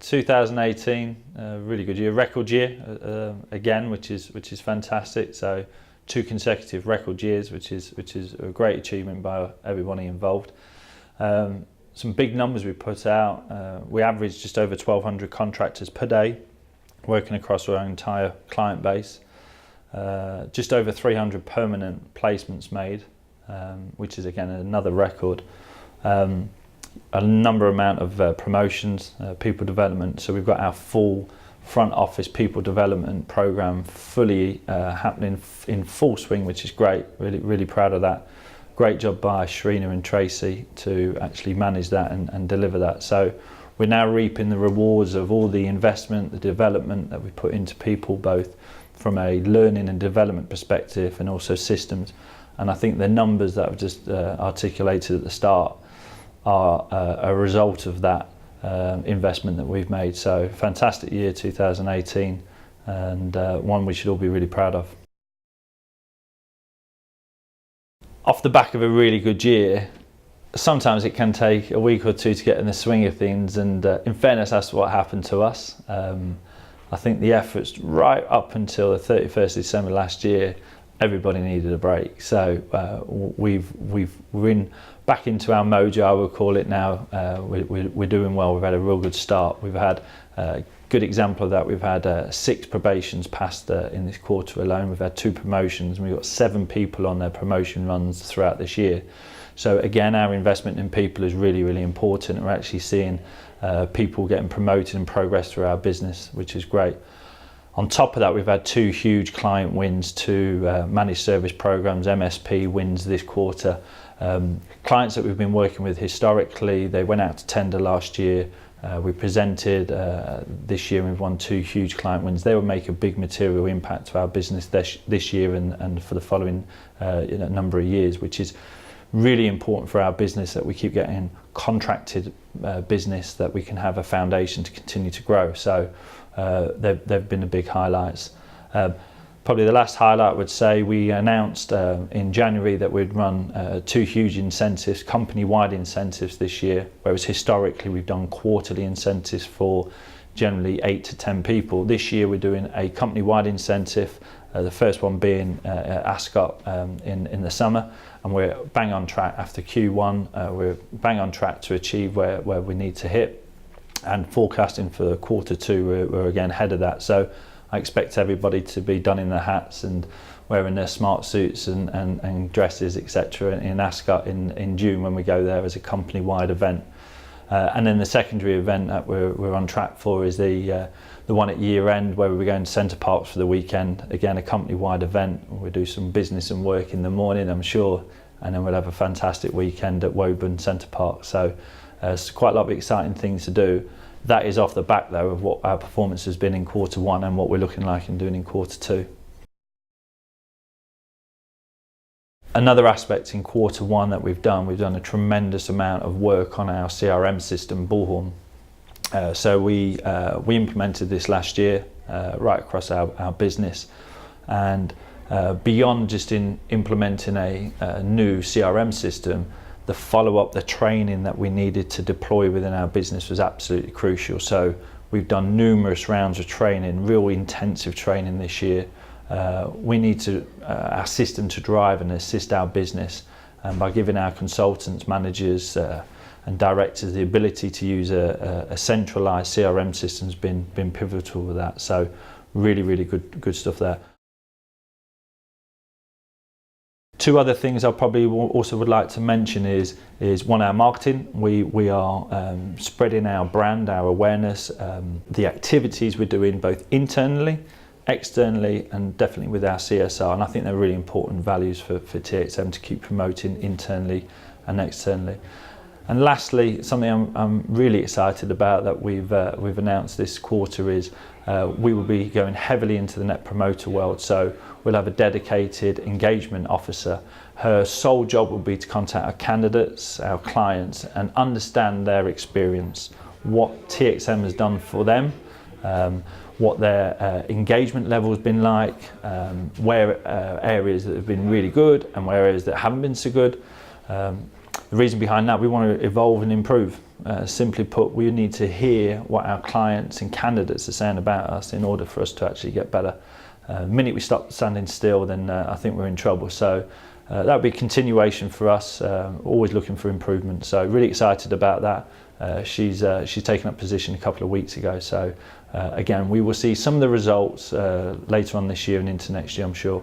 2018, really good year, record year again, which is fantastic. So 2 consecutive record years, which is a great achievement by everybody involved. Some big numbers we put out. We averaged just over 1,200 contractors per day, working across our entire client base. Just over 300 permanent placements made, which is again another record. A number amount of promotions, people development. So we've got our full front office people development program fully happening in full swing, which is great. Really proud of that. Great job by Shrina and Tracy to actually manage that and deliver that. So we're now reaping the rewards of all the investment, the development that we put into people, both from a learning and development perspective and also systems. And I think the numbers that I've just articulated at the start are a result of that investment that we've made. So fantastic year 2018, and one we should all be really proud of. Off the back of a really good year, sometimes it can take a week or two to get in the swing of things, and in fairness, that's what happened to us. I think the efforts right up until the 31st of December last year, everybody needed a break. So we're back into our mojo, I would call it now. We're doing well. We've had a real good start. We've had a good example of that. We've had 6 probations passed in this quarter alone. We've had 2 promotions, and we've got 7 people on their promotion runs throughout this year. So again, our investment in people is really important. We're actually seeing people getting promoted and progress through our business, which is great. On top of that, we've had 2 huge client wins, 2 managed service programs, MSP wins this quarter. Clients that we've been working with historically, they went out to tender last year. We presented this year, and we've won 2 huge client wins. They will make a big material impact to our business this year and for the following number of years, which is really important for our business, that we keep getting contracted business, that we can have a foundation to continue to grow. So they've been the big highlights. Probably the last highlight, I would say, we announced in January that we'd run 2 huge incentives, company-wide incentives this year, whereas historically we've done quarterly incentives for generally 8 to 10 people. This year we're doing a company-wide incentive, the first one being Ascot in the summer, and we're bang on track after Q1. We're bang on track to achieve where we need to hit, and forecasting for Q2 we're again ahead of that. So I expect everybody to be donning their hats and wearing their smart suits and dresses, etc. in Ascot in June when we go there as a company-wide event. And then the secondary event that we're on track for is the one at year end, where we're going to Centre Parks for the weekend. Again, a company-wide event. We'll do some business and work in the morning, I'm sure, and then we'll have a fantastic weekend at Woburn Centre Parks. So it's quite a lot of exciting things to do. That is off the back, though, of what our performance has been in Q1 and what we're looking like and doing in Q2. Another aspect in Q1 that we've done a tremendous amount of work on our CRM system, Bullhorn. So we implemented this last year right across our business, and beyond just in implementing a new CRM system, the follow-up, the training that we needed to deploy within our business was absolutely crucial. So we've done numerous rounds of training, real intensive training this year. We need our system to drive and assist our business, and by giving our consultants, managers and directors the ability to use a centralised CRM system has been pivotal with that. So really good stuff there. 2 other things I probably also would like to mention is one, our marketing. We are spreading our brand, our awareness, the activities we're doing both internally, externally, and definitely with our CSR. And I think they're really important values for TXM to keep promoting internally and externally. And lastly, something I'm really excited about that we've announced this quarter is we will be going heavily into the Net Promoter world. So we'll have a dedicated engagement officer. Her sole job will be to contact our candidates, our clients, and understand their experience, what TXM has done for them, what their engagement level has been like, where areas that have been really good and where areas that haven't been so good. The reason behind that, we want to evolve and improve. Simply put, we need to hear what our clients and candidates are saying about us in order for us to actually get better. The minute we stop standing still, then I think we're in trouble. So that would be a continuation for us, always looking for improvement. So really excited about that. She's taken up position a couple of weeks ago. So again, we will see some of the results later on this year and into next year, I'm sure.